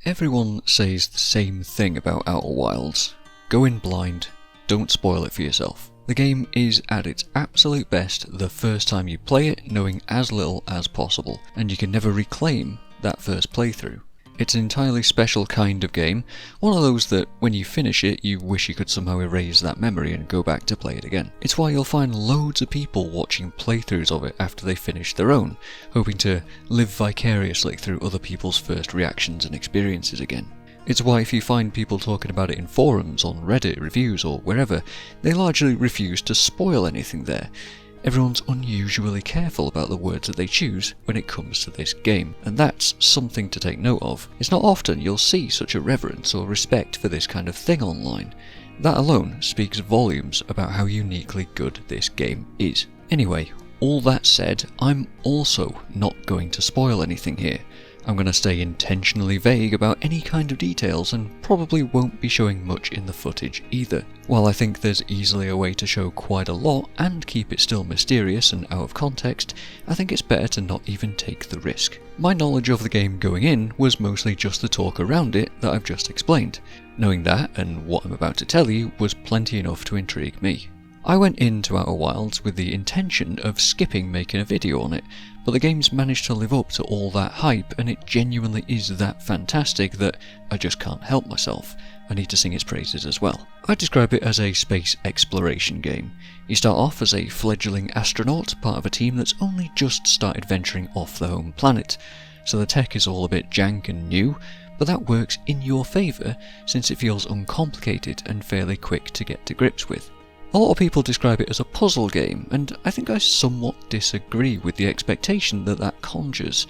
Everyone says the same thing about Outer Wilds. Go in blind, don't spoil it for yourself. The game is at its absolute best the first time you play it, knowing as little as possible, and you can never reclaim that first playthrough. It's an entirely special kind of game, one of those that when you finish it you wish you could somehow erase that memory and go back to play it again. It's why you'll find loads of people watching playthroughs of it after they finish their own, hoping to live vicariously through other people's first reactions and experiences again. It's why if you find people talking about it in forums, on Reddit, reviews or wherever, they largely refuse to spoil anything there. Everyone's unusually careful about the words that they choose when it comes to this game, and that's something to take note of. It's not often you'll see such a reverence or respect for this kind of thing online. That alone speaks volumes about how uniquely good this game is. Anyway, all that said, I'm also not going to spoil anything here. I'm going to stay intentionally vague about any kind of details and probably won't be showing much in the footage either. While I think there's easily a way to show quite a lot and keep it still mysterious and out of context, I think it's better to not even take the risk. My knowledge of the game going in was mostly just the talk around it that I've just explained. Knowing that and what I'm about to tell you was plenty enough to intrigue me. I went into Outer Wilds with the intention of skipping making a video on it, but the game's managed to live up to all that hype and it genuinely is that fantastic that I just can't help myself. I need to sing its praises as well. I describe it as a space exploration game. You start off as a fledgling astronaut, part of a team that's only just started venturing off the home planet, so the tech is all a bit jank and new, but that works in your favour since it feels uncomplicated and fairly quick to get to grips with. A lot of people describe it as a puzzle game, and I think I somewhat disagree with the expectation that conjures.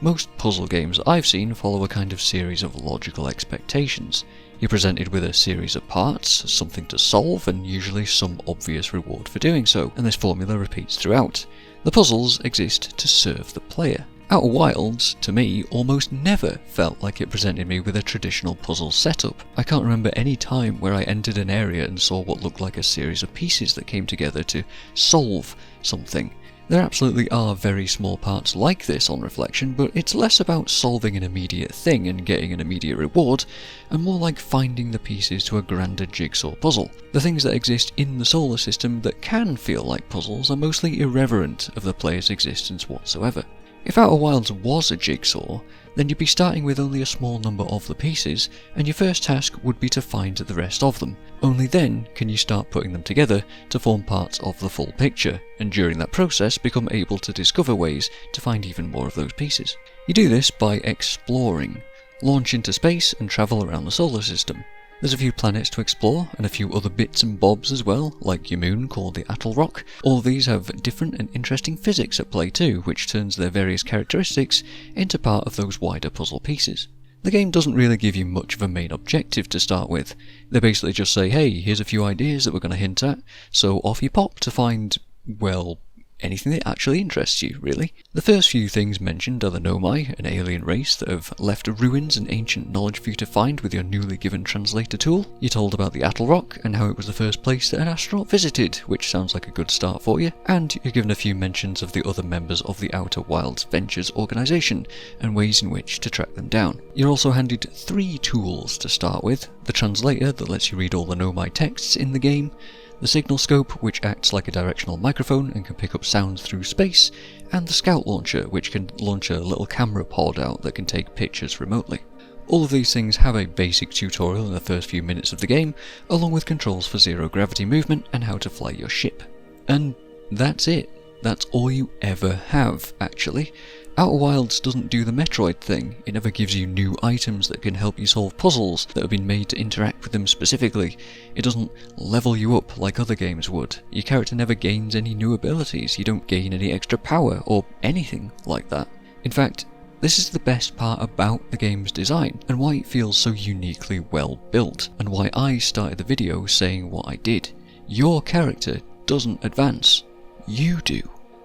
Most puzzle games I've seen follow a kind of series of logical expectations. You're presented with a series of parts, something to solve, and usually some obvious reward for doing so, and this formula repeats throughout. The puzzles exist to serve the player. Outer Wilds, to me, almost never felt like it presented me with a traditional puzzle setup. I can't remember any time where I entered an area and saw what looked like a series of pieces that came together to solve something. There absolutely are very small parts like this on reflection, but it's less about solving an immediate thing and getting an immediate reward, and more like finding the pieces to a grander jigsaw puzzle. The things that exist in the solar system that can feel like puzzles are mostly irreverent of the player's existence whatsoever. If Outer Wilds was a jigsaw, then you'd be starting with only a small number of the pieces, and your first task would be to find the rest of them. Only then can you start putting them together to form parts of the full picture, and during that process become able to discover ways to find even more of those pieces. You do this by exploring. Launch into space and travel around the solar system. There's a few planets to explore, and a few other bits and bobs as well, like your moon called the Atoll Rock. All of these have different and interesting physics at play too, which turns their various characteristics into part of those wider puzzle pieces. The game doesn't really give you much of a main objective to start with. They basically just say, hey, here's a few ideas that we're going to hint at, so off you pop to find, well, anything that actually interests you, really. The first few things mentioned are the Nomai, an alien race that have left ruins and ancient knowledge for you to find with your newly given translator tool. You're told about the Atoll Rock and how it was the first place that an astronaut visited, which sounds like a good start for you, and you're given a few mentions of the other members of the Outer Wilds Ventures organisation and ways in which to track them down. You're also handed 3 tools to start with: the translator that lets you read all the Nomai texts in the game, the signal scope, which acts like a directional microphone and can pick up sounds through space, and the scout launcher, which can launch a little camera pod out that can take pictures remotely. All of these things have a basic tutorial in the first few minutes of the game, along with controls for zero gravity movement and how to fly your ship. And that's it. That's all you ever have, actually. Outer Wilds doesn't do the Metroid thing. It never gives you new items that can help you solve puzzles that have been made to interact with them specifically. It doesn't level you up like other games would. Your character never gains any new abilities. You don't gain any extra power or anything like that. In fact, this is the best part about the game's design and why it feels so uniquely well built, and why I started the video saying what I did. Your character doesn't advance. You do.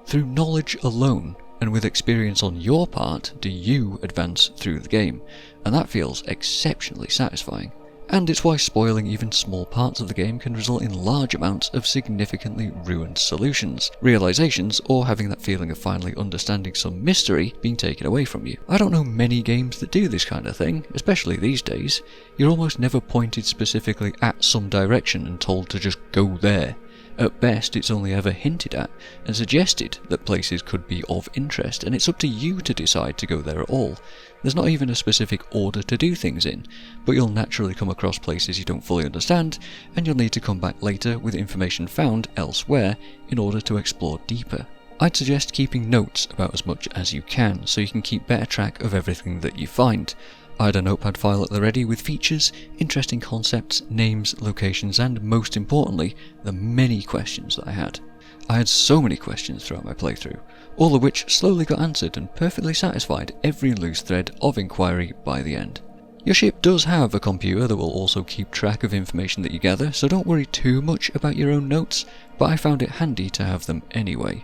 Through knowledge alone, and with experience on your part, do you advance through the game, and that feels exceptionally satisfying. and it's why spoiling even small parts of the game can result in large amounts of significantly ruined solutions, realizations, or having that feeling of finally understanding some mystery being taken away from you. I don't know many games that do this kind of thing, especially these days. You're almost never pointed specifically at some direction and told to just go there. At best, it's only ever hinted at and suggested that places could be of interest, and it's up to you to decide to go there at all. There's not even a specific order to do things in, but you'll naturally come across places you don't fully understand, and you'll need to come back later with information found elsewhere in order to explore deeper. I'd suggest keeping notes about as much as you can, so you can keep better track of everything that you find. I had a notepad file at the ready with features, interesting concepts, names, locations, and most importantly, the many questions that I had. I had so many questions throughout my playthrough, all of which slowly got answered and perfectly satisfied every loose thread of inquiry by the end. Your ship does have a computer that will also keep track of information that you gather, so don't worry too much about your own notes, but I found it handy to have them anyway.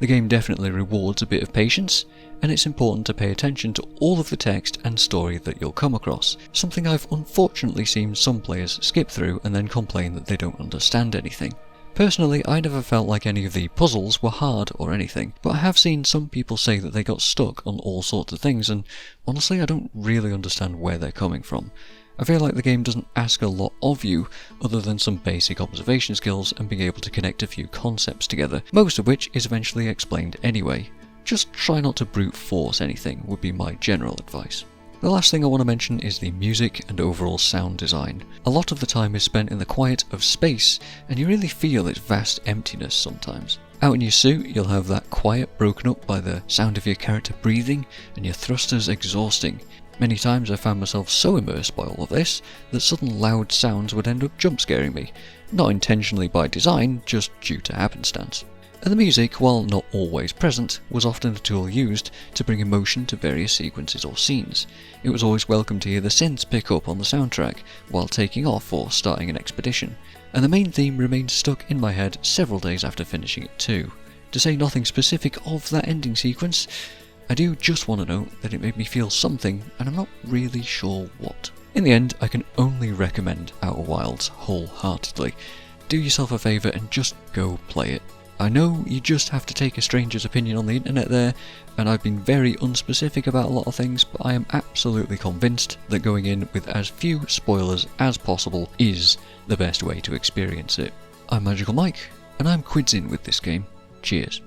The game definitely rewards a bit of patience, and it's important to pay attention to all of the text and story that you'll come across, something I've unfortunately seen some players skip through and then complain that they don't understand anything. Personally, I never felt like any of the puzzles were hard or anything, but I have seen some people say that they got stuck on all sorts of things, and honestly I don't really understand where they're coming from. I feel like the game doesn't ask a lot of you other than some basic observation skills and being able to connect a few concepts together, most of which is eventually explained anyway. Just try not to brute force anything would be my general advice. The last thing I want to mention is the music and overall sound design. A lot of the time is spent in the quiet of space, and you really feel its vast emptiness sometimes. Out in your suit, you'll have that quiet broken up by the sound of your character breathing and your thrusters exhausting. Many times I found myself so immersed by all of this that sudden loud sounds would end up jump scaring me, not intentionally by design, just due to happenstance. And the music, while not always present, was often a tool used to bring emotion to various sequences or scenes. It was always welcome to hear the synths pick up on the soundtrack while taking off or starting an expedition, and the main theme remained stuck in my head several days after finishing it too. To say nothing specific of that ending sequence, I do just want to note that it made me feel something, and I'm not really sure what. In the end, I can only recommend Outer Wilds wholeheartedly. Do yourself a favour and just go play it. I know you just have to take a stranger's opinion on the internet there, and I've been very unspecific about a lot of things, but I am absolutely convinced that going in with as few spoilers as possible is the best way to experience it. I'm MagicalMike, and I'm Quids in with this game. Cheers.